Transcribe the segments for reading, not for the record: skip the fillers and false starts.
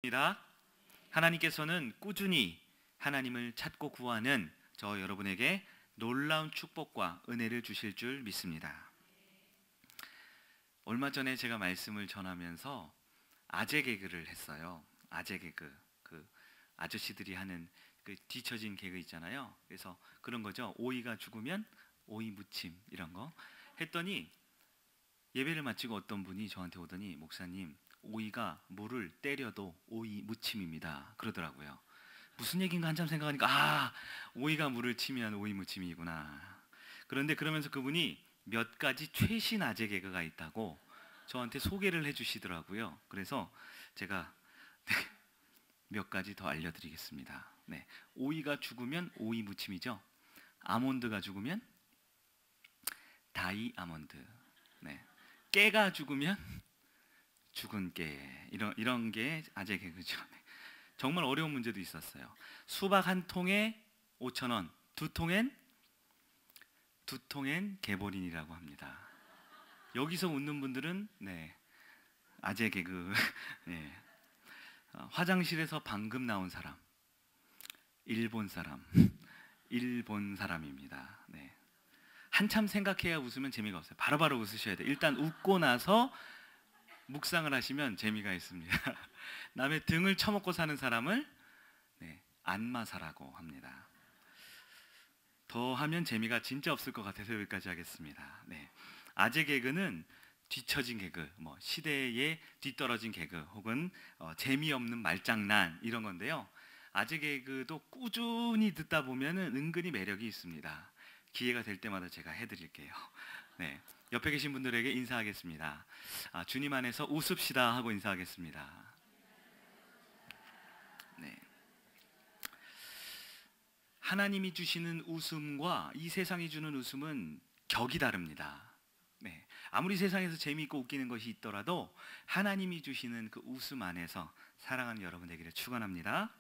입니다. 하나님께서는 꾸준히 하나님을 찾고 구하는 저 여러분에게 놀라운 축복과 은혜를 주실 줄 믿습니다. 얼마 전에 제가 말씀을 전하면서 아재 개그를 했어요. 아재 개그, 그 아저씨들이 하는 그 뒤처진 개그 있잖아요. 그래서 그런 거죠. 오이가 죽으면 오이 무침 이런 거 했더니 예배를 마치고 어떤 분이 저한테 오더니 목사님, 오이가 물을 때려도 오이 무침입니다 그러더라고요. 무슨 얘기인가 한참 생각하니까 오이가 물을 치면 오이 무침이구나. 그런데 그러면서 그분이 몇 가지 최신 아재 개그가 있다고 저한테 소개를 해주시더라고요. 그래서 제가 몇 가지 더 알려드리겠습니다. 오이가 죽으면 오이 무침이죠. 아몬드가 죽으면 다이 아몬드. 깨가 죽으면 죽은 깨. 이런 게 아재 개그죠. 정말 어려운 문제도 있었어요. 수박 한 통에 5,000원, 두 통엔 개보린이라고 합니다. 여기서 웃는 분들은 아재 개그. 화장실에서 방금 나온 사람, 일본 사람입니다. 한참 생각해야 웃으면 재미가 없어요. 바로바로 웃으셔야 돼요. 일단 웃고 나서 묵상을 하시면 재미가 있습니다. 남의 등을 쳐먹고 사는 사람을 안마사라고 합니다. 더 하면 재미가 진짜 없을 것 같아서 여기까지 하겠습니다. 아재 개그는 뒤처진 개그, 시대에 뒤떨어진 개그, 혹은 재미없는 말장난 이런 건데요. 아재 개그도 꾸준히 듣다 보면 은근히 매력이 있습니다. 기회가 될 때마다 제가 해드릴게요. 옆에 계신 분들에게 인사하겠습니다. 주님 안에서 웃읍시다 하고 인사하겠습니다. 하나님이 주시는 웃음과 이 세상이 주는 웃음은 격이 다릅니다. 아무리 세상에서 재미있고 웃기는 것이 있더라도 하나님이 주시는 그 웃음 안에서 사랑하는 여러분 되기를 축원합니다.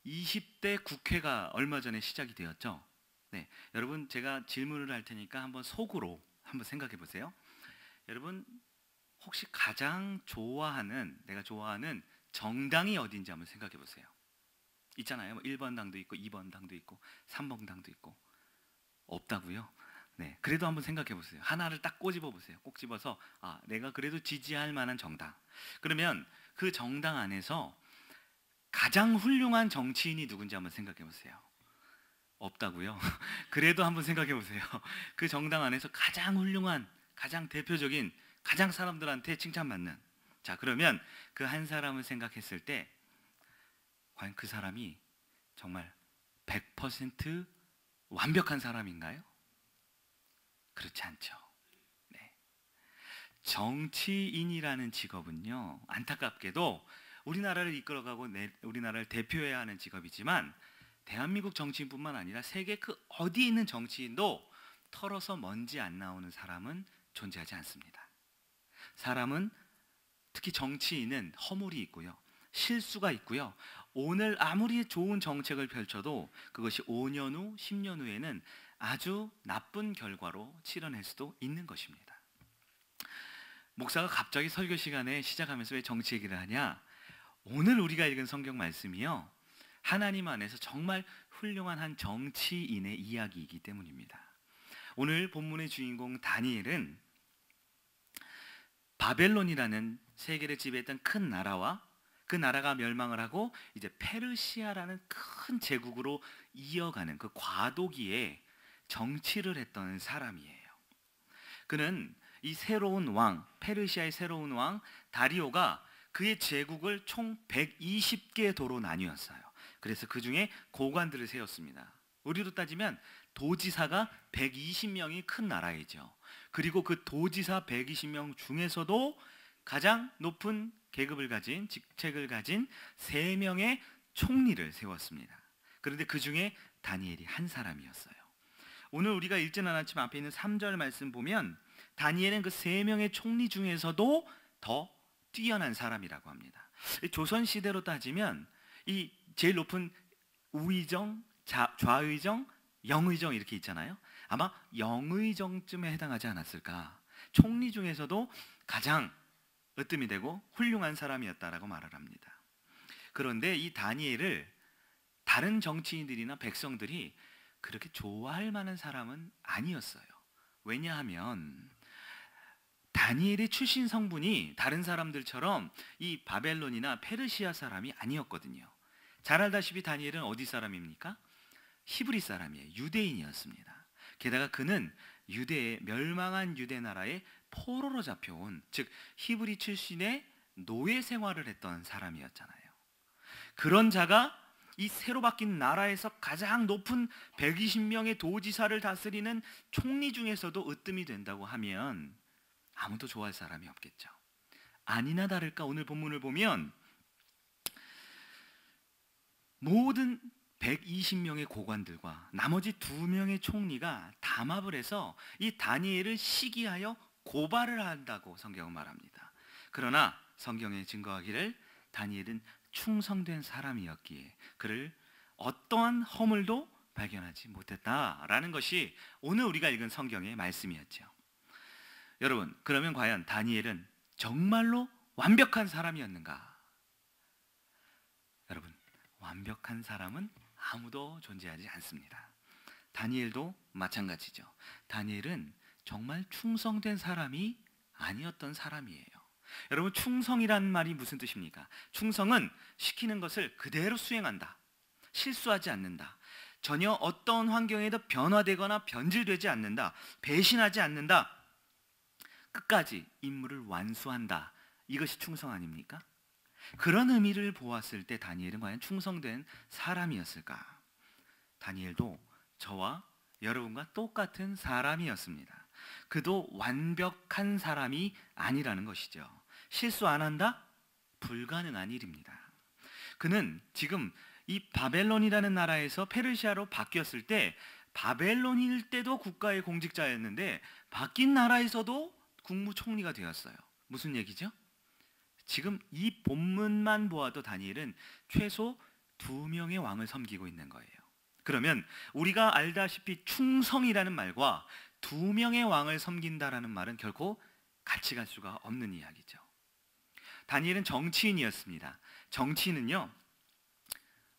20대 국회가 얼마 전에 시작이 되었죠. 여러분, 제가 질문을 할 테니까 한번 속으로 한번 생각해 보세요. 여러분, 혹시 가장 내가 좋아하는 정당이 어딘지 한번 생각해 보세요. 있잖아요. 1번 당도 있고 2번 당도 있고 3번 당도 있고. 없다고요? 그래도 한번 생각해 보세요. 하나를 딱 꼬집어 보세요. 꼭 집어서 내가 그래도 지지할 만한 정당. 그러면 그 정당 안에서 가장 훌륭한 정치인이 누군지 한번 생각해 보세요. 없다고요? 그래도 한번 생각해 보세요. 그 정당 안에서 가장 훌륭한, 가장 대표적인, 가장 사람들한테 칭찬받는. 자, 그러면 그 한 사람을 생각했을 때 과연 그 사람이 정말 100% 완벽한 사람인가요? 그렇지 않죠. 정치인이라는 직업은요, 안타깝게도 우리나라를 이끌어가고 우리나라를 대표해야 하는 직업이지만 대한민국 정치인뿐만 아니라 세계 그 어디에 있는 정치인도 털어서 먼지 안 나오는 사람은 존재하지 않습니다. 사람은, 특히 정치인은 허물이 있고요, 실수가 있고요, 오늘 아무리 좋은 정책을 펼쳐도 그것이 5년 후, 10년 후에는 아주 나쁜 결과로 치러낼 수도 있는 것입니다. 목사가 갑자기 설교 시간에 시작하면서 왜 정치 얘기를 하냐? 오늘 우리가 읽은 성경 말씀이요, 하나님 안에서 정말 훌륭한 한 정치인의 이야기이기 때문입니다. 오늘 본문의 주인공 다니엘은 바벨론이라는 세계를 지배했던 큰 나라와 그 나라가 멸망을 하고 이제 페르시아라는 큰 제국으로 이어가는 그 과도기에 정치를 했던 사람이에요. 그는 이 새로운 왕, 페르시아의 새로운 왕 다리오가 그의 제국을 총 120개 도로 나뉘었어요. 그래서 그 중에 고관들을 세웠습니다. 우리로 따지면 도지사가 120명이 큰 나라이죠. 그리고 그 도지사 120명 중에서도 가장 높은 계급을 가진, 직책을 가진 3명의 총리를 세웠습니다. 그런데 그 중에 다니엘이 한 사람이었어요. 오늘 우리가 읽지는 않았지만 앞에 있는 3절 말씀 보면 다니엘은 그 3명의 총리 중에서도 더 뛰어난 사람이라고 합니다. 조선시대로 따지면 이 제일 높은 우의정, 좌의정, 영의정 이렇게 있잖아요. 아마 영의정쯤에 해당하지 않았을까. 총리 중에서도 가장 으뜸이 되고 훌륭한 사람이었다라고 말을 합니다. 그런데 이 다니엘을 다른 정치인들이나 백성들이 그렇게 좋아할 만한 사람은 아니었어요. 왜냐하면 다니엘의 출신 성분이 다른 사람들처럼 이 바벨론이나 페르시아 사람이 아니었거든요. 잘 알다시피 다니엘은 어디 사람입니까? 히브리 사람이에요. 유대인이었습니다. 게다가 그는 유대의 멸망한 유대 나라의 포로로 잡혀온, 즉 히브리 출신의 노예 생활을 했던 사람이었잖아요. 그런 자가 이 새로 바뀐 나라에서 가장 높은 120명의 도지사를 다스리는 총리 중에서도 으뜸이 된다고 하면 아무도 좋아할 사람이 없겠죠. 아니나 다를까 오늘 본문을 보면 모든 120명의 고관들과 나머지 2명의 총리가 담합을 해서 이 다니엘을 시기하여 고발을 한다고 성경은 말합니다. 그러나 성경에 증거하기를 다니엘은 충성된 사람이었기에 그를 어떠한 허물도 발견하지 못했다라는 것이 오늘 우리가 읽은 성경의 말씀이었죠. 여러분, 그러면 과연 다니엘은 정말로 완벽한 사람이었는가? 여러분, 완벽한 사람은 아무도 존재하지 않습니다. 다니엘도 마찬가지죠. 다니엘은 정말 충성된 사람이 아니었던 사람이에요. 여러분, 충성이란 말이 무슨 뜻입니까? 충성은 시키는 것을 그대로 수행한다. 실수하지 않는다. 전혀 어떤 환경에도 변화되거나 변질되지 않는다. 배신하지 않는다. 끝까지 임무를 완수한다. 이것이 충성 아닙니까? 그런 의미를 보았을 때 다니엘은 과연 충성된 사람이었을까? 다니엘도 저와 여러분과 똑같은 사람이었습니다. 그도 완벽한 사람이 아니라는 것이죠. 실수 안 한다? 불가능한 일입니다. 그는 지금 이 바벨론이라는 나라에서 페르시아로 바뀌었을 때 바벨론일 때도 국가의 공직자였는데 바뀐 나라에서도 국무총리가 되었어요. 무슨 얘기죠? 지금 이 본문만 보아도 다니엘은 최소 2명의 왕을 섬기고 있는 거예요. 그러면 우리가 알다시피 충성이라는 말과 2명의 왕을 섬긴다라는 말은 결코 같이 갈 수가 없는 이야기죠. 다니엘은 정치인이었습니다. 정치인은요,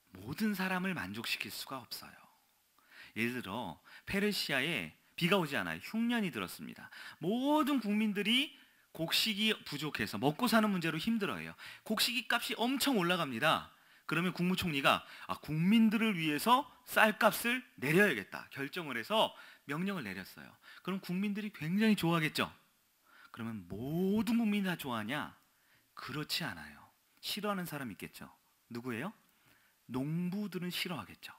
모든 사람을 만족시킬 수가 없어요. 예를 들어 페르시아에 비가 오지 않아요. 흉년이 들었습니다. 모든 국민들이 곡식이 부족해서 먹고 사는 문제로 힘들어해요. 곡식이 값이 엄청 올라갑니다. 그러면 국무총리가 국민들을 위해서 쌀값을 내려야겠다 결정을 해서 명령을 내렸어요. 그럼 국민들이 굉장히 좋아하겠죠. 그러면 모든 국민이 다 좋아하냐? 그렇지 않아요. 싫어하는 사람 있겠죠. 누구예요? 농부들은 싫어하겠죠.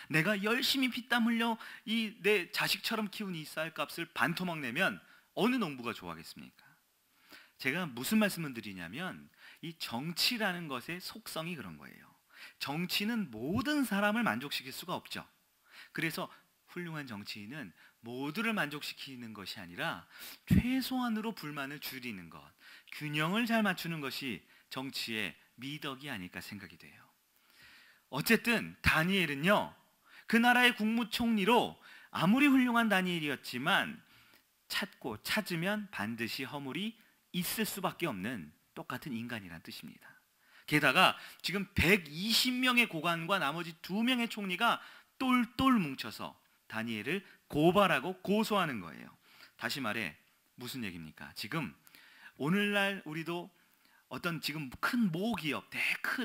내가 열심히 피땀 흘려 내 자식처럼 키운 이 쌀값을 반토막 내면 어느 농부가 좋아하겠습니까? 제가 무슨 말씀을 드리냐면 이 정치라는 것의 속성이 그런 거예요. 정치는 모든 사람을 만족시킬 수가 없죠. 그래서 훌륭한 정치인은 모두를 만족시키는 것이 아니라 최소한으로 불만을 줄이는 것, 균형을 잘 맞추는 것이 정치의 미덕이 아닐까 생각이 돼요. 어쨌든 다니엘은요, 그 나라의 국무총리로 아무리 훌륭한 다니엘이었지만 찾으면 반드시 허물이 있을 수밖에 없는 똑같은 인간이란 뜻입니다. 게다가 지금 120명의 고관과 나머지 2명의 총리가 똘똘 뭉쳐서 다니엘을 고발하고 고소하는 거예요. 다시 말해 무슨 얘기입니까? 지금 오늘날 우리도 어떤 지금 큰 모기업,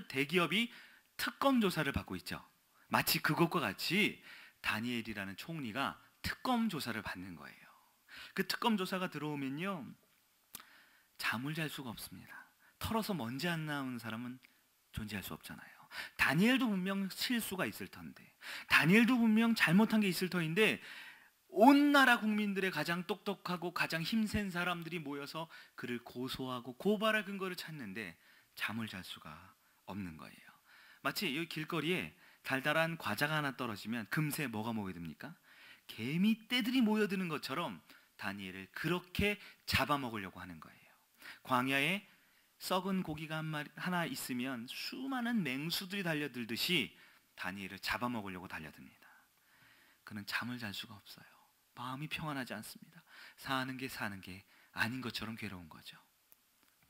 대기업이 특검 조사를 받고 있죠. 마치 그것과 같이 다니엘이라는 총리가 특검 조사를 받는 거예요. 그 특검 조사가 들어오면요, 잠을 잘 수가 없습니다. 털어서 먼지 안 나오는 사람은 존재할 수 없잖아요. 다니엘도 분명 실수가 있을 텐데, 다니엘도 분명 잘못한 게 있을 터인데, 온 나라 국민들의 가장 똑똑하고 가장 힘센 사람들이 모여서 그를 고소하고 고발할 근거를 찾는데 잠을 잘 수가 없는 거예요. 마치 여기 길거리에 달달한 과자가 하나 떨어지면 금세 뭐가 모여듭니까? 개미떼들이 모여드는 것처럼 다니엘을 그렇게 잡아먹으려고 하는 거예요. 광야에 썩은 고기가 하나 있으면 수많은 맹수들이 달려들듯이 다니엘을 잡아먹으려고 달려듭니다. 그는 잠을 잘 수가 없어요. 마음이 평안하지 않습니다. 사는 게 아닌 것처럼 괴로운 거죠.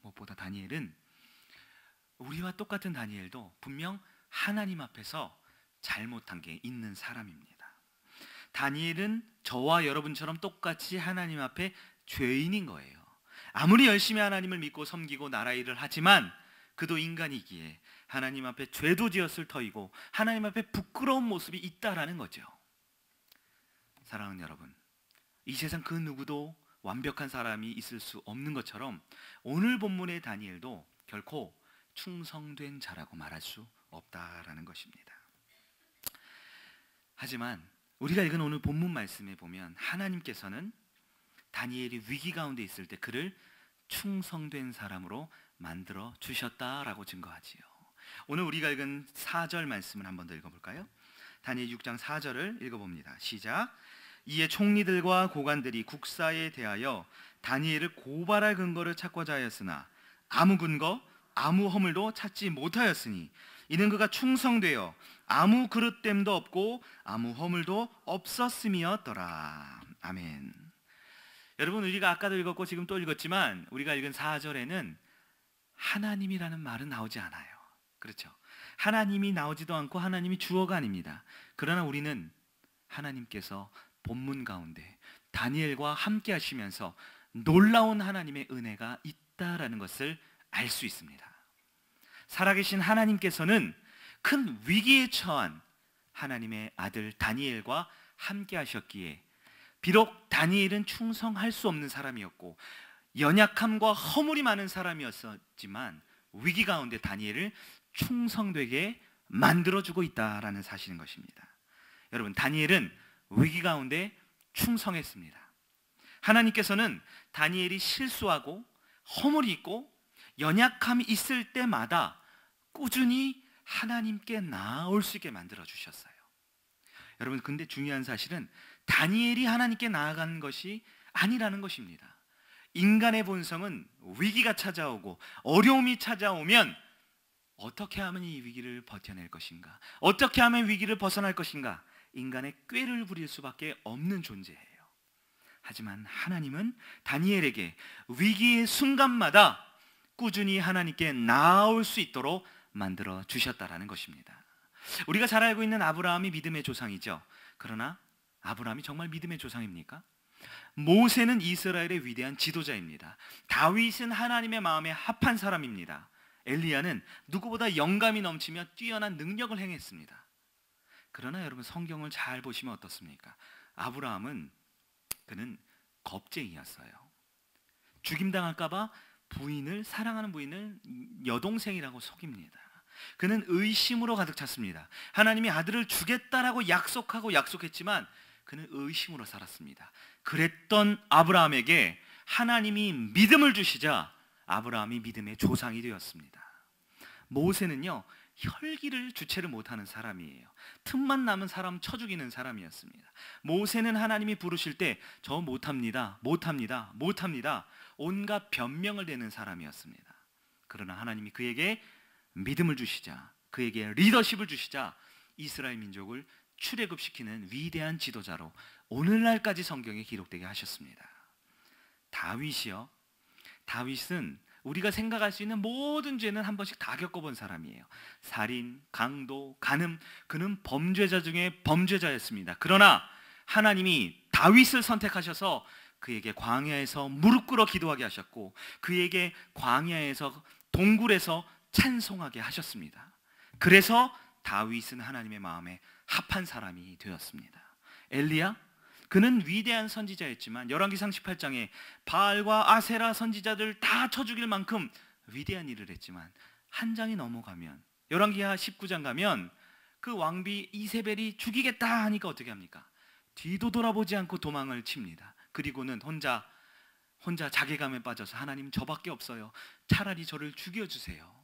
무엇보다 다니엘은 우리와 똑같은 다니엘도 분명 하나님 앞에서 잘못한 게 있는 사람입니다. 다니엘은 저와 여러분처럼 똑같이 하나님 앞에 죄인인 거예요. 아무리 열심히 하나님을 믿고 섬기고 나라 일을 하지만 그도 인간이기에 하나님 앞에 죄도 지었을 터이고 하나님 앞에 부끄러운 모습이 있다라는 거죠. 사랑하는 여러분, 이 세상 그 누구도 완벽한 사람이 있을 수 없는 것처럼 오늘 본문의 다니엘도 결코 충성된 자라고 말할 수 없다라는 것입니다. 하지만 우리가 읽은 오늘 본문 말씀에 보면 하나님께서는 다니엘이 위기 가운데 있을 때 그를 충성된 사람으로 만들어 주셨다라고 증거하지요. 오늘 우리가 읽은 4절 말씀을 한번 더 읽어볼까요? 다니엘 6장 4절을 읽어봅니다. 시작. 이에 총리들과 고관들이 국사에 대하여 다니엘을 고발할 근거를 찾고자 하였으나 아무 근거, 아무 허물도 찾지 못하였으니 이는 그가 충성되어 아무 그릇됨도 없고 아무 허물도 없었음이었더라. 아멘. 여러분, 우리가 아까도 읽었고 지금 또 읽었지만 우리가 읽은 4절에는 하나님이라는 말은 나오지 않아요. 그렇죠? 하나님이 나오지도 않고 하나님이 주어가 아닙니다. 그러나 우리는 하나님께서 본문 가운데 다니엘과 함께 하시면서 놀라운 하나님의 은혜가 있다라는 것을 알 수 있습니다. 살아계신 하나님께서는 큰 위기에 처한 하나님의 아들 다니엘과 함께 하셨기에 비록 다니엘은 충성할 수 없는 사람이었고 연약함과 허물이 많은 사람이었지만 위기 가운데 다니엘을 충성되게 만들어주고 있다라는 사실인 것입니다. 여러분, 다니엘은 위기 가운데 충성했습니다. 하나님께서는 다니엘이 실수하고 허물이 있고 연약함이 있을 때마다 꾸준히 하나님께 나아올 수 있게 만들어 주셨어요. 여러분, 근데 중요한 사실은 다니엘이 하나님께 나아간 것이 아니라는 것입니다. 인간의 본성은 위기가 찾아오고 어려움이 찾아오면 어떻게 하면 이 위기를 버텨낼 것인가, 어떻게 하면 위기를 벗어날 것인가, 인간의 꾀를 부릴 수밖에 없는 존재예요. 하지만 하나님은 다니엘에게 위기의 순간마다 꾸준히 하나님께 나아올 수 있도록 만들어 주셨다라는 것입니다. 우리가 잘 알고 있는 아브라함이 믿음의 조상이죠. 그러나 아브라함이 정말 믿음의 조상입니까? 모세는 이스라엘의 위대한 지도자입니다. 다윗은 하나님의 마음에 합한 사람입니다. 엘리야는 누구보다 영감이 넘치며 뛰어난 능력을 행했습니다. 그러나 여러분, 성경을 잘 보시면 어떻습니까? 아브라함은 그는 겁쟁이였어요. 죽임당할까봐 사랑하는 부인을 여동생이라고 속입니다. 그는 의심으로 가득 찼습니다. 하나님이 아들을 주겠다라고 약속했지만 그는 의심으로 살았습니다. 그랬던 아브라함에게 하나님이 믿음을 주시자 아브라함이 믿음의 조상이 되었습니다. 모세는요, 혈기를 주체를 못하는 사람이에요. 틈만 나면 사람 쳐 죽이는 사람이었습니다. 모세는 하나님이 부르실 때 저 못합니다, 온갖 변명을 대는 사람이었습니다. 그러나 하나님이 그에게 믿음을 주시자, 그에게 리더십을 주시자 이스라엘 민족을 출애굽시키는 위대한 지도자로 오늘날까지 성경에 기록되게 하셨습니다. 다윗은 우리가 생각할 수 있는 모든 죄는 한 번씩 다 겪어본 사람이에요. 살인, 강도, 간음, 그는 범죄자 중에 범죄자였습니다. 그러나 하나님이 다윗을 선택하셔서 그에게 광야에서 무릎 꿇어 기도하게 하셨고 그에게 광야에서 동굴에서 찬송하게 하셨습니다. 그래서 다윗은 하나님의 마음에 합한 사람이 되었습니다. 엘리야, 그는 위대한 선지자였지만 열왕기상 18장에 바알과 아세라 선지자들 다 쳐 죽일 만큼 위대한 일을 했지만 한 장이 넘어가면, 열왕기하 19장 가면 그 왕비 이세벨이 죽이겠다 하니까 어떻게 합니까? 뒤도 돌아보지 않고 도망을 칩니다. 그리고는 혼자 자괴감에 빠져서 하나님, 저밖에 없어요, 차라리 저를 죽여주세요.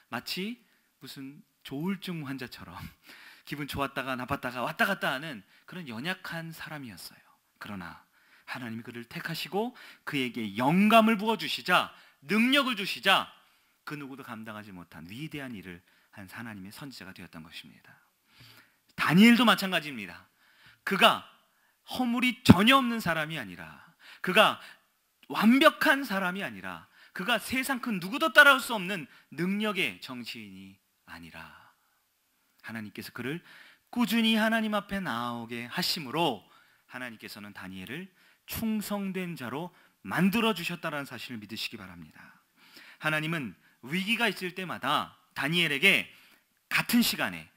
마치 무슨 조울증 환자처럼 기분 좋았다가 나빴다가 왔다 갔다 하는 그런 연약한 사람이었어요. 그러나 하나님이 그를 택하시고 그에게 영감을 부어주시자, 능력을 주시자 그 누구도 감당하지 못한 위대한 일을 한 하나님의 선지자가 되었던 것입니다. 다니엘도 마찬가지입니다. 그가 허물이 전혀 없는 사람이 아니라, 그가 완벽한 사람이 아니라 그가 세상 그 누구도 따라올 수 없는 능력의 정치인이 아니라 하나님께서 그를 꾸준히 하나님 앞에 나오게 하심으로 하나님께서는 다니엘을 충성된 자로 만들어 주셨다는 사실을 믿으시기 바랍니다. 하나님은 위기가 있을 때마다 다니엘에게 같은 시간에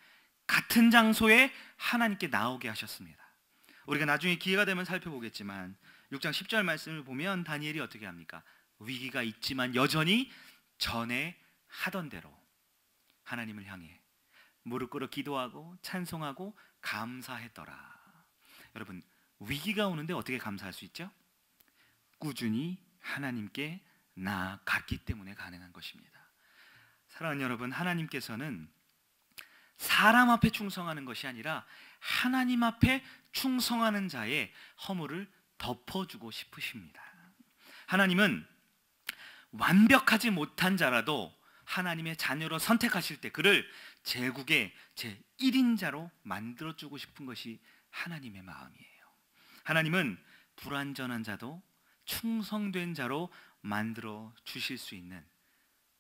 같은 장소에 하나님께 나오게 하셨습니다. 우리가 나중에 기회가 되면 살펴보겠지만 6장 10절 말씀을 보면 다니엘이 어떻게 합니까? 위기가 있지만 여전히 전에 하던 대로 하나님을 향해 무릎 꿇어 기도하고 찬송하고 감사했더라. 여러분, 위기가 오는데 어떻게 감사할 수 있죠? 꾸준히 하나님께 나아갔기 때문에 가능한 것입니다. 사랑하는 여러분, 하나님께서는 사람 앞에 충성하는 것이 아니라 하나님 앞에 충성하는 자의 허물을 덮어주고 싶으십니다. 하나님은 완벽하지 못한 자라도 하나님의 자녀로 선택하실 때 그를 제국의 제1인자로 만들어주고 싶은 것이 하나님의 마음이에요. 하나님은 불완전한 자도 충성된 자로 만들어 주실 수 있는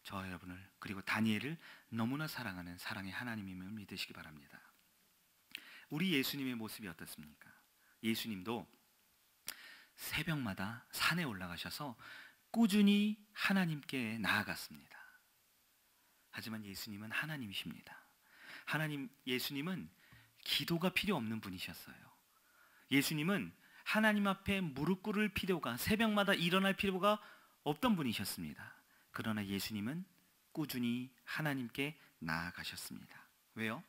저 여러분을, 그리고 다니엘을 너무나 사랑하는 사랑의 하나님임을 믿으시기 바랍니다. 우리 예수님의 모습이 어떻습니까? 예수님도 새벽마다 산에 올라가셔서 꾸준히 하나님께 나아갔습니다. 하지만 예수님은 하나님이십니다. 예수님은 기도가 필요 없는 분이셨어요. 예수님은 하나님 앞에 무릎 꿇을 필요가, 새벽마다 일어날 필요가 없던 분이셨습니다. 그러나 예수님은 꾸준히 하나님께 나아가셨습니다. 왜요?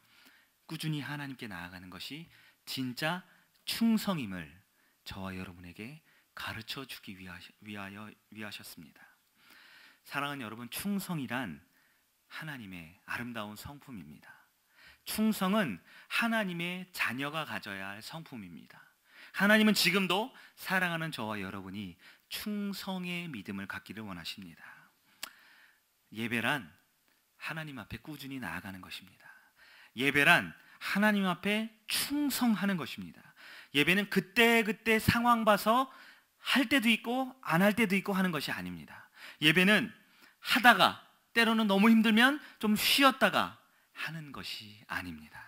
꾸준히 하나님께 나아가는 것이 진짜 충성임을 저와 여러분에게 가르쳐 주기 위하셨습니다. 사랑하는 여러분, 충성이란 하나님의 아름다운 성품입니다. 충성은 하나님의 자녀가 가져야 할 성품입니다. 하나님은 지금도 사랑하는 저와 여러분이 충성의 믿음을 갖기를 원하십니다. 예배란 하나님 앞에 꾸준히 나아가는 것입니다. 예배란 하나님 앞에 충성하는 것입니다. 예배는 그때그때 상황 봐서 할 때도 있고 안 할 때도 있고 하는 것이 아닙니다. 예배는 하다가 때로는 너무 힘들면 좀 쉬었다가 하는 것이 아닙니다.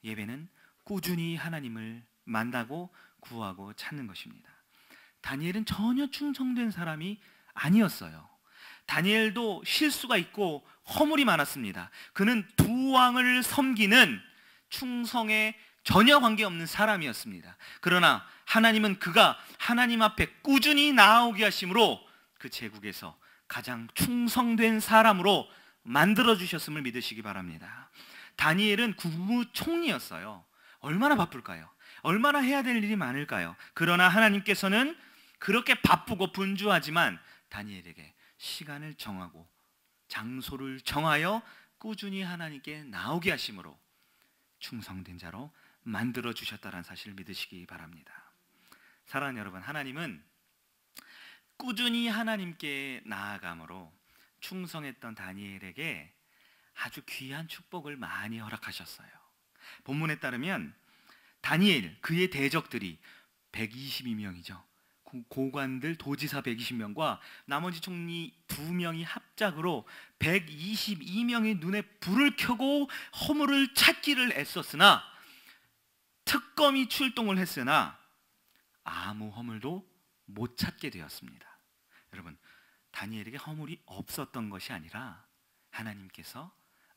예배는 꾸준히 하나님을 만나고 구하고 찾는 것입니다. 다니엘은 전혀 충성된 사람이 아니었어요. 다니엘도 실수가 있고 허물이 많았습니다. 그는 두 왕을 섬기는 충성에 전혀 관계없는 사람이었습니다. 그러나 하나님은 그가 하나님 앞에 꾸준히 나아오게 하심으로 그 제국에서 가장 충성된 사람으로 만들어주셨음을 믿으시기 바랍니다. 다니엘은 국무총리였어요. 얼마나 바쁠까요? 얼마나 해야 될 일이 많을까요? 그러나 하나님께서는 그렇게 바쁘고 분주하지만 다니엘에게 시간을 정하고 장소를 정하여 꾸준히 하나님께 나오게 하심으로 충성된 자로 만들어 주셨다는 사실을 믿으시기 바랍니다. 사랑하는 여러분, 하나님은 꾸준히 하나님께 나아감으로 충성했던 다니엘에게 아주 귀한 축복을 많이 허락하셨어요. 본문에 따르면 다니엘, 그의 대적들이 122명이죠. 고관들, 도지사 120명과 나머지 총리 2명이 합작으로 122명의 눈에 불을 켜고 허물을 찾기를 애썼으나, 특검이 출동을 했으나 아무 허물도 못 찾게 되었습니다. 여러분, 다니엘에게 허물이 없었던 것이 아니라 하나님께서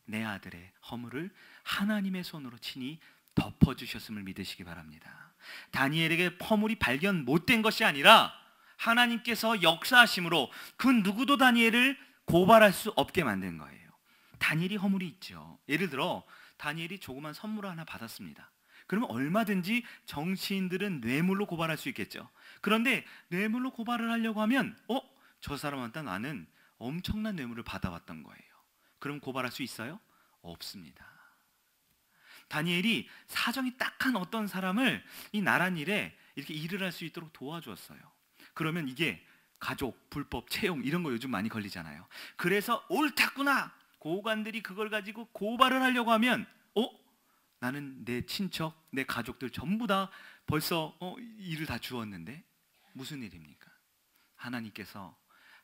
내 아들의 허물을 하나님의 손으로 친히 덮어주셨음을 믿으시기 바랍니다. 다니엘에게 허물이 발견 못된 것이 아니라 하나님께서 역사하심으로 그 누구도 다니엘을 고발할 수 없게 만든 거예요. 다니엘이 허물이 있죠. 예를 들어 다니엘이 조그만 선물을 하나 받았습니다. 그러면 얼마든지 정치인들은 뇌물로 고발할 수 있겠죠. 그런데 뇌물로 고발을 하려고 하면 저 사람한테 나는 엄청난 뇌물을 받아왔던 거예요. 그럼 고발할 수 있어요? 없습니다. 다니엘이 사정이 딱한 어떤 사람을 이 나란 일에 이렇게 일을 할 수 있도록 도와주었어요. 그러면 이게 가족, 불법 채용 이런 거 요즘 많이 걸리잖아요. 그래서 옳았구나, 고관들이 그걸 가지고 고발을 하려고 하면 나는 내 친척, 내 가족들 전부 다 벌써 일을 다 주었는데 무슨 일입니까? 하나님께서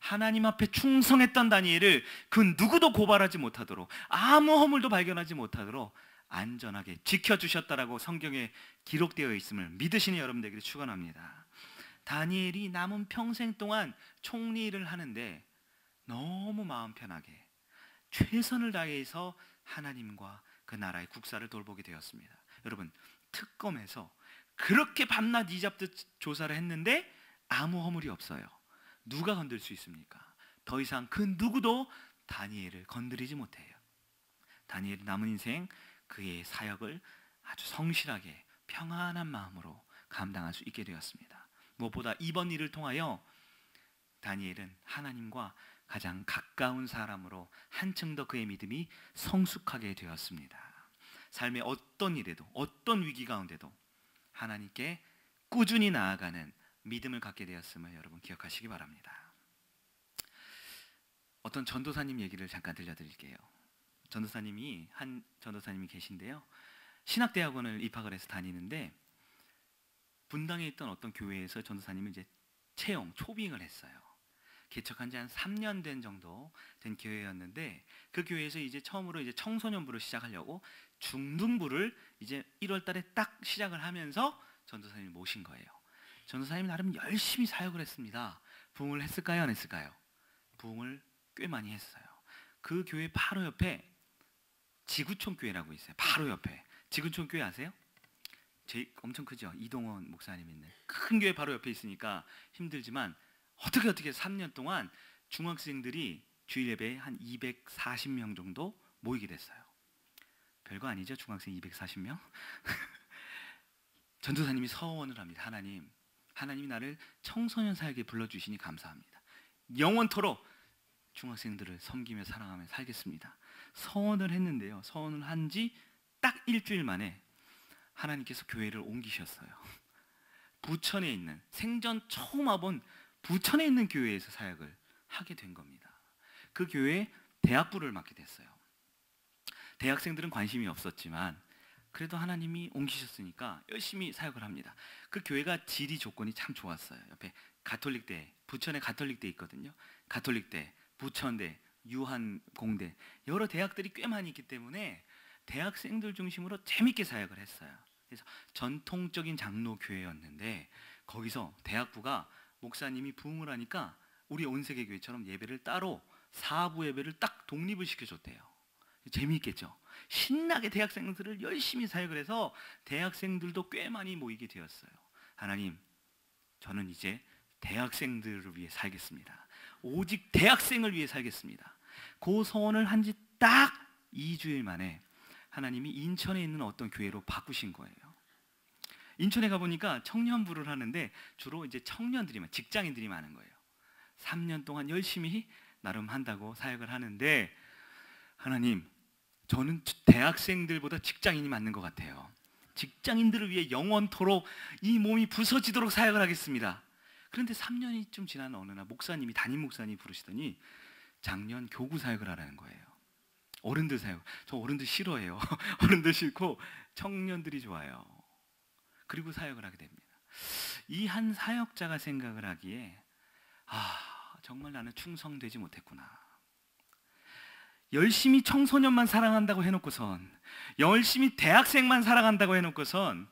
하나님 앞에 충성했던 다니엘을 그 누구도 고발하지 못하도록, 아무 허물도 발견하지 못하도록 안전하게 지켜주셨다라고 성경에 기록되어 있음을 믿으시는 여러분들에게 축원합니다. 다니엘이 남은 평생 동안 총리를 하는데 너무 마음 편하게 최선을 다해서 하나님과 그 나라의 국사를 돌보게 되었습니다. 여러분, 특검에서 그렇게 밤낮 이잡듯 조사를 했는데 아무 허물이 없어요. 누가 건들 수 있습니까? 더 이상 그 누구도 다니엘을 건드리지 못해요. 다니엘이 남은 인생 그의 사역을 아주 성실하게 평안한 마음으로 감당할 수 있게 되었습니다. 무엇보다 이번 일을 통하여 다니엘은 하나님과 가장 가까운 사람으로 한층 더 그의 믿음이 성숙하게 되었습니다. 삶의 어떤 일에도, 어떤 위기 가운데도 하나님께 꾸준히 나아가는 믿음을 갖게 되었음을 여러분 기억하시기 바랍니다. 어떤 전도사님 얘기를 잠깐 들려드릴게요. 한 전도사님이 계신데요, 신학대학원을 입학을 해서 다니는데 분당에 있던 어떤 교회에서 전도사님을 이제 초빙을 했어요. 개척한 지 한 3년 된 정도 된 교회였는데, 그 교회에서 이제 처음으로 이제 청소년부를 시작하려고 중등부를 이제 1월 달에 딱 시작을 하면서 전도사님을 모신 거예요. 전도사님이 나름 열심히 사역을 했습니다. 부흥을 했을까요, 안 했을까요? 부흥을 꽤 많이 했어요. 그 교회 바로 옆에 지구촌 교회라고 있어요. 바로 옆에 지구촌 교회 아세요? 엄청 크죠? 이동원 목사님 있는 큰 교회 바로 옆에 있으니까 힘들지만 어떻게 3년 동안 중학생들이 주일 예배에 한 240명 정도 모이게 됐어요. 별거 아니죠? 중학생 240명? 전도사님이 서원을 합니다. 하나님이 나를 청소년 사역에 불러주시니 감사합니다. 영원토록 중학생들을 섬기며 사랑하며 살겠습니다. 서원을 했는데요, 서원을 한 지 딱 일주일 만에 하나님께서 교회를 옮기셨어요. 부천에 있는, 생전 처음 와본 부천에 있는 교회에서 사역을 하게 된 겁니다. 그 교회에 대학부를 맡게 됐어요. 대학생들은 관심이 없었지만 그래도 하나님이 옮기셨으니까 열심히 사역을 합니다. 그 교회가 지리 조건이 참 좋았어요. 옆에 가톨릭대, 부천에 가톨릭대 있거든요. 가톨릭대, 부천대, 유한공대, 여러 대학들이 꽤 많이 있기 때문에 대학생들 중심으로 재밌게 사역을 했어요. 그래서 전통적인 장로 교회였는데 거기서 대학부가 목사님이 부흥을 하니까 우리 온세계교회처럼 예배를 따로 사부 예배를 딱 독립을 시켜줬대요. 재미있겠죠. 신나게 대학생들을 열심히 사역을 해서 대학생들도 꽤 많이 모이게 되었어요. 하나님, 저는 이제 대학생들을 위해 살겠습니다. 오직 대학생을 위해 살겠습니다. 그 서원을 한 지 딱 2주일 만에 하나님이 인천에 있는 어떤 교회로 바꾸신 거예요. 인천에 가보니까 청년부를 하는데 주로 이제 직장인들이 많은 거예요. 3년 동안 열심히 나름 한다고 사역을 하는데, 하나님, 저는 대학생들보다 직장인이 맞는 것 같아요. 직장인들을 위해 영원토록 이 몸이 부서지도록 사역을 하겠습니다. 그런데 3년이 좀 지난 어느 날 담임 목사님이 부르시더니 작년 교구 사역을 하라는 거예요. 어른들 사역. 저 어른들 싫어해요. 어른들 싫고 청년들이 좋아요. 그리고 사역을 하게 됩니다. 이 한 사역자가 생각을 하기에 정말 나는 충성되지 못했구나. 열심히 청소년만 사랑한다고 해놓고선, 열심히 대학생만 사랑한다고 해놓고선,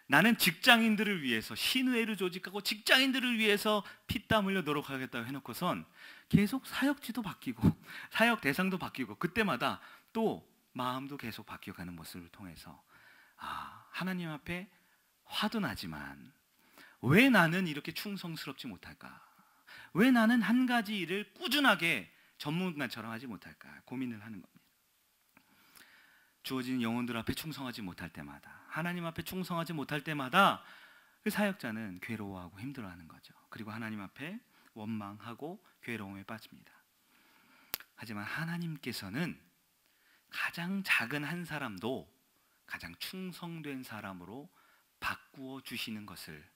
나는 직장인들을 위해서 신의회를 조직하고 직장인들을 위해서 피땀 흘려 노력하겠다고 해놓고선 계속 사역지도 바뀌고 사역 대상도 바뀌고, 그때마다 또 마음도 계속 바뀌어가는 모습을 통해서 하나님 앞에 화도 나지만 왜 나는 이렇게 충성스럽지 못할까? 왜 나는 한 가지 일을 꾸준하게 전문가처럼 하지 못할까? 고민을 하는 겁니다. 주어진 영혼들 앞에 충성하지 못할 때마다, 하나님 앞에 충성하지 못할 때마다 그 사역자는 괴로워하고 힘들어하는 거죠. 그리고 하나님 앞에 원망하고 괴로움에 빠집니다. 하지만 하나님께서는 가장 작은 한 사람도 가장 충성된 사람으로 바꾸어 주시는 것을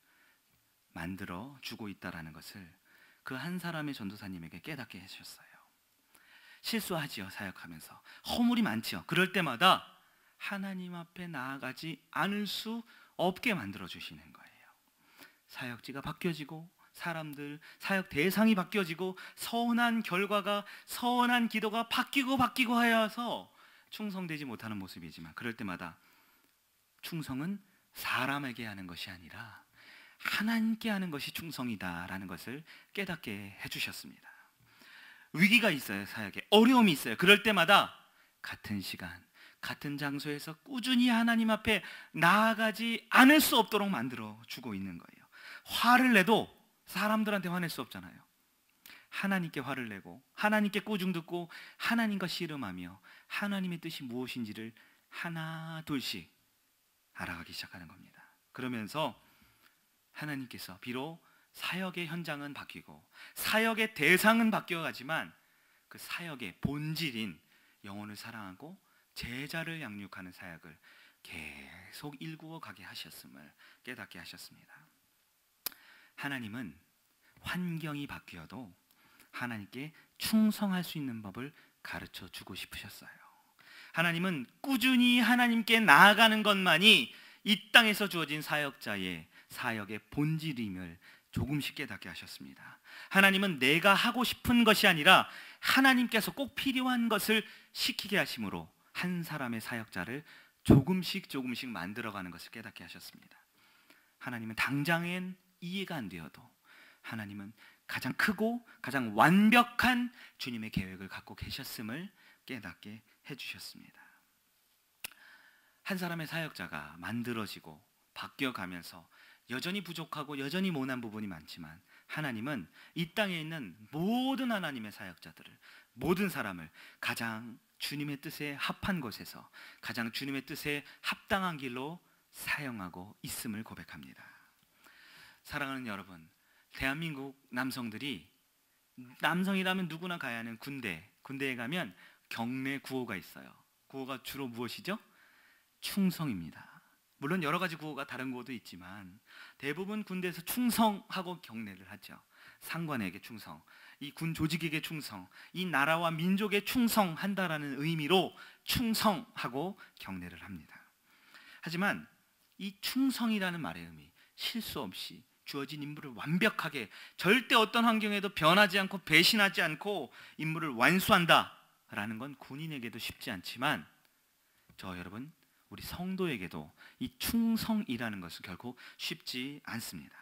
만들어 주고 있다라는 것을 그 한 사람의 전도사님에게 깨닫게 해주셨어요. 실수하지요, 사역하면서. 허물이 많지요. 그럴 때마다 하나님 앞에 나아가지 않을 수 없게 만들어 주시는 거예요. 사역지가 바뀌어지고 사람들, 사역 대상이 바뀌어지고 서운한 결과가, 서운한 기도가 바뀌고 하여서 충성되지 못하는 모습이지만, 그럴 때마다 충성은 사람에게 하는 것이 아니라 하나님께 하는 것이 충성이다라는 것을 깨닫게 해주셨습니다. 위기가 있어요. 사역에 어려움이 있어요. 그럴 때마다 같은 시간, 같은 장소에서 꾸준히 하나님 앞에 나아가지 않을 수 없도록 만들어 주고 있는 거예요. 화를 내도 사람들한테 화낼 수 없잖아요. 하나님께 화를 내고 하나님께 꾸중 듣고 하나님과 씨름하며 하나님의 뜻이 무엇인지를 하나 둘씩 알아가기 시작하는 겁니다. 그러면서 하나님께서 비록 사역의 현장은 바뀌고 사역의 대상은 바뀌어가지만 그 사역의 본질인 영혼을 사랑하고 제자를 양육하는 사역을 계속 일구어 가게 하셨음을 깨닫게 하셨습니다. 하나님은 환경이 바뀌어도 하나님께 충성할 수 있는 법을 가르쳐 주고 싶으셨어요. 하나님은 꾸준히 하나님께 나아가는 것만이 이 땅에서 주어진 사역자의 사역의 본질임을 조금씩 깨닫게 하셨습니다. 하나님은 내가 하고 싶은 것이 아니라 하나님께서 꼭 필요한 것을 시키게 하심으로 한 사람의 사역자를 조금씩 만들어가는 것을 깨닫게 하셨습니다. 하나님은 당장엔 이해가 안 되어도 하나님은 가장 크고 가장 완벽한 주님의 계획을 갖고 계셨음을 깨닫게 해주셨습니다. 한 사람의 사역자가 만들어지고 바뀌어가면서 여전히 부족하고 여전히 모난 부분이 많지만 하나님은 이 땅에 있는 모든 하나님의 사역자들을, 모든 사람을 가장 주님의 뜻에 합한 곳에서 가장 주님의 뜻에 합당한 길로 사용하고 있음을 고백합니다. 사랑하는 여러분, 대한민국 남성들이, 남성이라면 누구나 가야 하는 군대에 가면 경례 구호가 있어요. 구호가 주로 무엇이죠? 충성입니다. 물론 여러 가지 구호가 다른 구호도 있지만 대부분 군대에서 충성하고 경례를 하죠. 상관에게 충성, 이 군 조직에게 충성, 이 나라와 민족에 충성한다라는 의미로 충성하고 경례를 합니다. 하지만 이 충성이라는 말의 의미, 실수 없이 주어진 임무를 완벽하게 절대 어떤 환경에도 변하지 않고 배신하지 않고 임무를 완수한다라는 건 군인에게도 쉽지 않지만 저 여러분, 우리 성도에게도 이 충성이라는 것은 결코 쉽지 않습니다.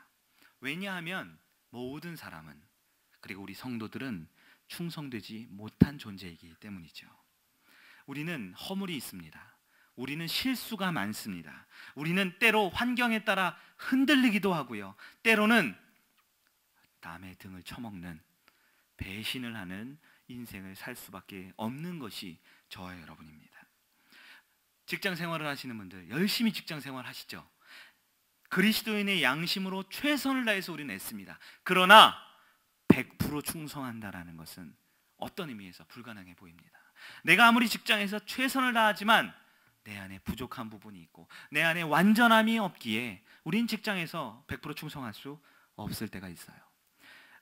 왜냐하면 모든 사람은, 그리고 우리 성도들은 충성되지 못한 존재이기 때문이죠. 우리는 허물이 있습니다. 우리는 실수가 많습니다. 우리는 때로 환경에 따라 흔들리기도 하고요. 때로는 남의 등을 쳐먹는, 배신을 하는 인생을 살 수밖에 없는 것이 저와 여러분입니다. 직장 생활을 하시는 분들 열심히 직장 생활 하시죠. 그리스도인의 양심으로 최선을 다해서 우리는 애씁니다. 그러나 100% 충성한다라는 것은 어떤 의미에서 불가능해 보입니다. 내가 아무리 직장에서 최선을 다하지만 내 안에 부족한 부분이 있고 내 안에 완전함이 없기에 우린 직장에서 100% 충성할 수 없을 때가 있어요.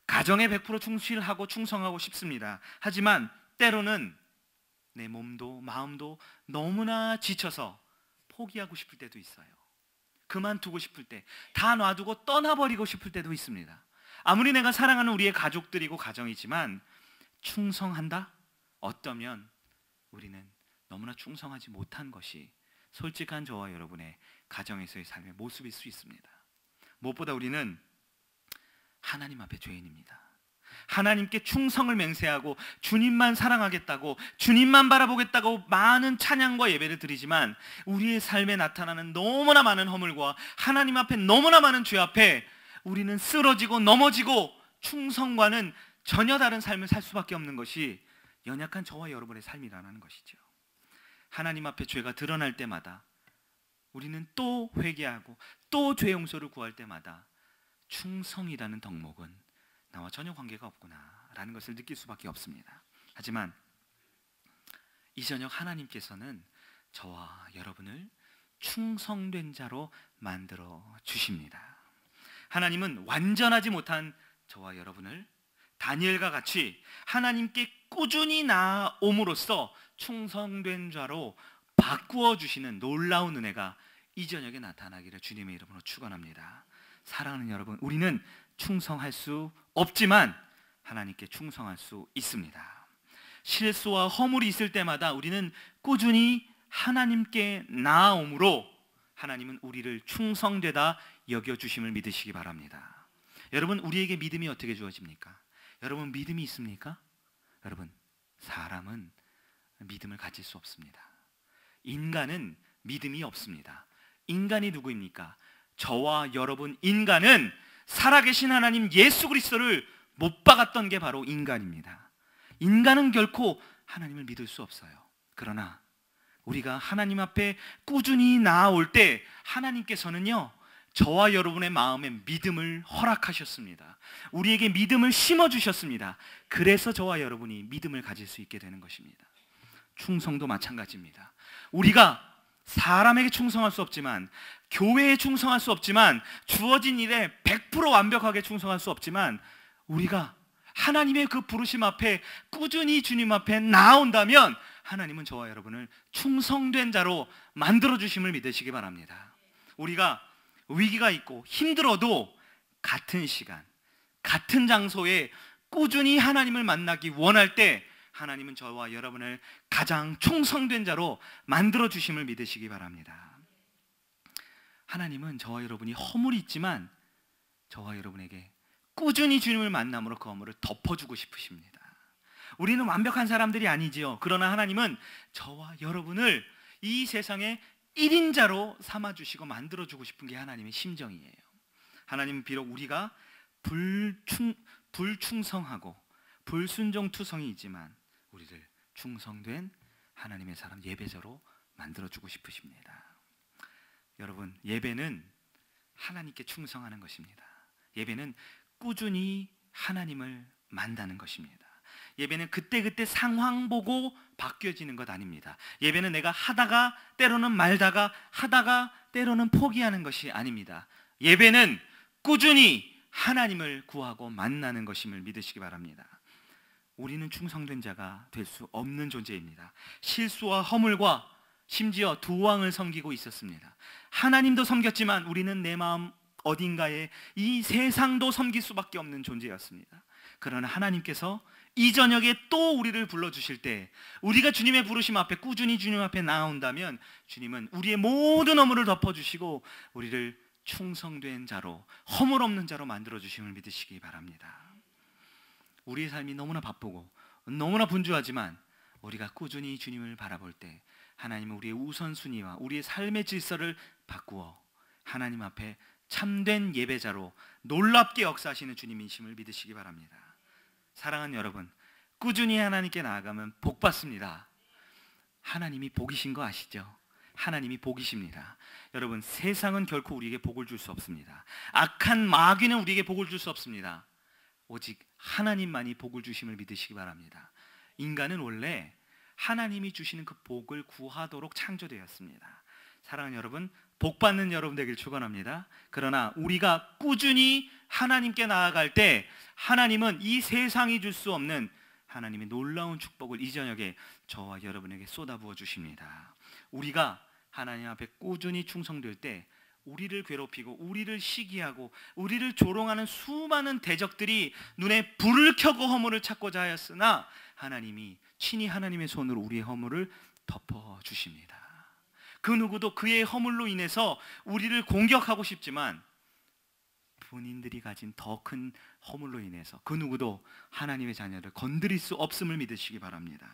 가정에 100% 충실하고 충성하고 싶습니다. 하지만 때로는 내 몸도 마음도 너무나 지쳐서 포기하고 싶을 때도 있어요. 그만두고 싶을 때, 다 놔두고 떠나버리고 싶을 때도 있습니다. 아무리 내가 사랑하는 우리의 가족들이고 가정이지만 충성한다? 어쩌면 우리는 너무나 충성하지 못한 것이 솔직한 저와 여러분의 가정에서의 삶의 모습일 수 있습니다. 무엇보다 우리는 하나님 앞에 죄인입니다. 하나님께 충성을 맹세하고 주님만 사랑하겠다고, 주님만 바라보겠다고 많은 찬양과 예배를 드리지만 우리의 삶에 나타나는 너무나 많은 허물과 하나님 앞에 너무나 많은 죄 앞에 우리는 쓰러지고 넘어지고 충성과는 전혀 다른 삶을 살 수밖에 없는 것이 연약한 저와 여러분의 삶이라는 것이죠. 하나님 앞에 죄가 드러날 때마다 우리는 또 회개하고 또 죄 용서를 구할 때마다 충성이라는 덕목은 나와 전혀 관계가 없구나라는 것을 느낄 수밖에 없습니다. 하지만 이 저녁 하나님께서는 저와 여러분을 충성된 자로 만들어 주십니다. 하나님은 완전하지 못한 저와 여러분을 다니엘과 같이 하나님께 꾸준히 나아옴으로써 충성된 자로 바꾸어 주시는 놀라운 은혜가 이 저녁에 나타나기를 주님의 이름으로 축원합니다. 사랑하는 여러분, 우리는 충성할 수 없지만 하나님께 충성할 수 있습니다. 실수와 허물이 있을 때마다 우리는 꾸준히 하나님께 나아옴으로 하나님은 우리를 충성되다 여겨주심을 믿으시기 바랍니다. 여러분, 우리에게 믿음이 어떻게 주어집니까? 여러분, 믿음이 있습니까? 여러분, 사람은 믿음을 가질 수 없습니다. 인간은 믿음이 없습니다. 인간이 누구입니까? 저와 여러분 인간은 살아계신 하나님 예수 그리스도를 못 박았던 게 바로 인간입니다. 인간은 결코 하나님을 믿을 수 없어요. 그러나 우리가 하나님 앞에 꾸준히 나아올 때 하나님께서는요, 저와 여러분의 마음에 믿음을 허락하셨습니다. 우리에게 믿음을 심어주셨습니다. 그래서 저와 여러분이 믿음을 가질 수 있게 되는 것입니다. 충성도 마찬가지입니다. 우리가 사람에게 충성할 수 없지만, 교회에 충성할 수 없지만, 주어진 일에 100% 완벽하게 충성할 수 없지만, 우리가 하나님의 그 부르심 앞에 꾸준히 주님 앞에 나온다면 하나님은 저와 여러분을 충성된 자로 만들어주심을 믿으시기 바랍니다. 우리가 위기가 있고 힘들어도 같은 시간, 같은 장소에 꾸준히 하나님을 만나기 원할 때 하나님은 저와 여러분을 가장 충성된 자로 만들어주심을 믿으시기 바랍니다. 하나님은 저와 여러분이 허물이 있지만 저와 여러분에게 꾸준히 주님을 만남으로 그 허물을 덮어주고 싶으십니다. 우리는 완벽한 사람들이 아니지요. 그러나 하나님은 저와 여러분을 이 세상의 1인자로 삼아주시고 만들어주고 싶은 게 하나님의 심정이에요. 하나님은 비록 우리가 불충성하고 불순종투성이지만 우리를 충성된 하나님의 사람, 예배자로 만들어주고 싶으십니다. 여러분, 예배는 하나님께 충성하는 것입니다. 예배는 꾸준히 하나님을 만나는 것입니다. 예배는 그때그때 상황 보고 바뀌어지는 것 아닙니다. 예배는 내가 하다가 때로는 말다가 하다가 때로는 포기하는 것이 아닙니다. 예배는 꾸준히 하나님을 구하고 만나는 것임을 믿으시기 바랍니다. 우리는 충성된 자가 될 수 없는 존재입니다. 실수와 허물과 심지어 두 왕을 섬기고 있었습니다. 하나님도 섬겼지만 우리는 내 마음 어딘가에 이 세상도 섬길 수밖에 없는 존재였습니다. 그러나 하나님께서 이 저녁에 또 우리를 불러주실 때 우리가 주님의 부르심 앞에 꾸준히 주님 앞에 나온다면 주님은 우리의 모든 허물을 덮어주시고 우리를 충성된 자로, 허물 없는 자로 만들어주심을 믿으시기 바랍니다. 우리의 삶이 너무나 바쁘고 너무나 분주하지만 우리가 꾸준히 주님을 바라볼 때 하나님은 우리의 우선순위와 우리의 삶의 질서를 바꾸어 하나님 앞에 참된 예배자로 놀랍게 역사하시는 주님이심을 믿으시기 바랍니다. 사랑하는 여러분, 꾸준히 하나님께 나아가면 복 받습니다. 하나님이 복이신 거 아시죠? 하나님이 복이십니다. 여러분, 세상은 결코 우리에게 복을 줄 수 없습니다. 악한 마귀는 우리에게 복을 줄 수 없습니다. 오직 하나님만이 복을 주심을 믿으시기 바랍니다. 인간은 원래 하나님이 주시는 그 복을 구하도록 창조되었습니다. 사랑하는 여러분, 복 받는 여러분 되길 축원합니다. 그러나 우리가 꾸준히 하나님께 나아갈 때 하나님은 이 세상이 줄 수 없는 하나님의 놀라운 축복을 이 저녁에 저와 여러분에게 쏟아부어 주십니다. 우리가 하나님 앞에 꾸준히 충성될 때 우리를 괴롭히고 우리를 시기하고 우리를 조롱하는 수많은 대적들이 눈에 불을 켜고 허물을 찾고자 하였으나 하나님이 친히 하나님의 손으로 우리의 허물을 덮어주십니다. 그 누구도 그의 허물로 인해서 우리를 공격하고 싶지만 본인들이 가진 더 큰 허물로 인해서 그 누구도 하나님의 자녀를 건드릴 수 없음을 믿으시기 바랍니다.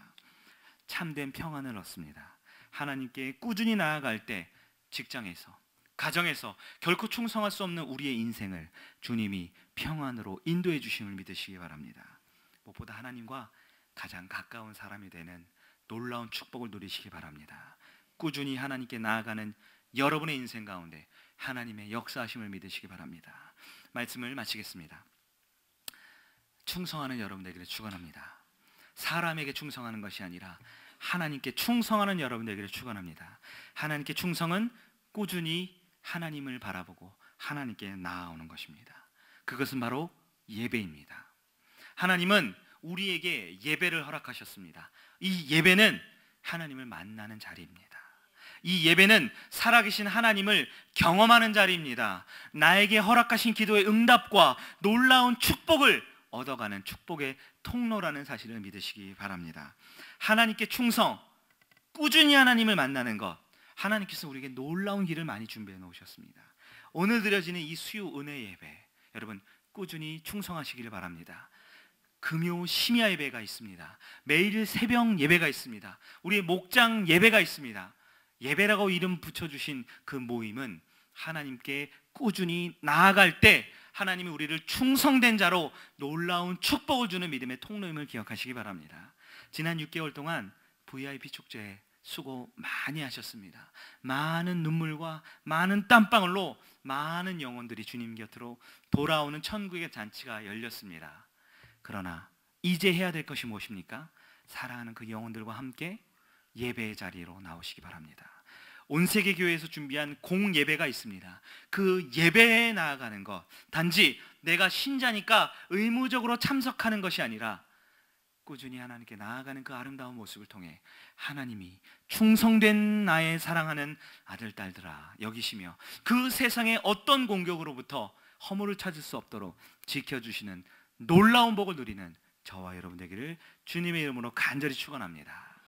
참된 평안을 얻습니다. 하나님께 꾸준히 나아갈 때 직장에서, 가정에서 결코 충성할 수 없는 우리의 인생을 주님이 평안으로 인도해 주심을 믿으시기 바랍니다. 무엇보다 하나님과 가장 가까운 사람이 되는 놀라운 축복을 누리시기 바랍니다. 꾸준히 하나님께 나아가는 여러분의 인생 가운데 하나님의 역사하심을 믿으시기 바랍니다. 말씀을 마치겠습니다. 충성하는 여러분 되기를 축원합니다. 사람에게 충성하는 것이 아니라 하나님께 충성하는 여러분 되기를 축원합니다. 하나님께 충성은 꾸준히 하나님을 바라보고 하나님께 나아오는 것입니다. 그것은 바로 예배입니다. 하나님은 우리에게 예배를 허락하셨습니다. 이 예배는 하나님을 만나는 자리입니다. 이 예배는 살아계신 하나님을 경험하는 자리입니다. 나에게 허락하신 기도의 응답과 놀라운 축복을 얻어가는 축복의 통로라는 사실을 믿으시기 바랍니다. 하나님께 충성, 꾸준히 하나님을 만나는 것, 하나님께서 우리에게 놀라운 길을 많이 준비해 놓으셨습니다. 오늘 드려지는 이 수요 은혜 예배, 여러분 꾸준히 충성하시기를 바랍니다. 금요 심야 예배가 있습니다. 매일 새벽 예배가 있습니다. 우리의 목장 예배가 있습니다. 예배라고 이름 붙여주신 그 모임은 하나님께 꾸준히 나아갈 때 하나님이 우리를 충성된 자로 놀라운 축복을 주는 믿음의 통로임을 기억하시기 바랍니다. 지난 6개월 동안 VIP 축제 수고 많이 하셨습니다. 많은 눈물과 많은 땀방울로 많은 영혼들이 주님 곁으로 돌아오는 천국의 잔치가 열렸습니다. 그러나 이제 해야 될 것이 무엇입니까? 사랑하는 그 영혼들과 함께 예배의 자리로 나오시기 바랍니다. 온 세계 교회에서 준비한 공예배가 있습니다. 그 예배에 나아가는 것, 단지 내가 신자니까 의무적으로 참석하는 것이 아니라 꾸준히 하나님께 나아가는 그 아름다운 모습을 통해 하나님이 충성된 나의 사랑하는 아들, 딸들아 여기시며 그 세상의 어떤 공격으로부터 허물을 찾을 수 없도록 지켜주시는 놀라운 복을 누리는 저와 여러분 되기를 주님의 이름으로 간절히 축원합니다.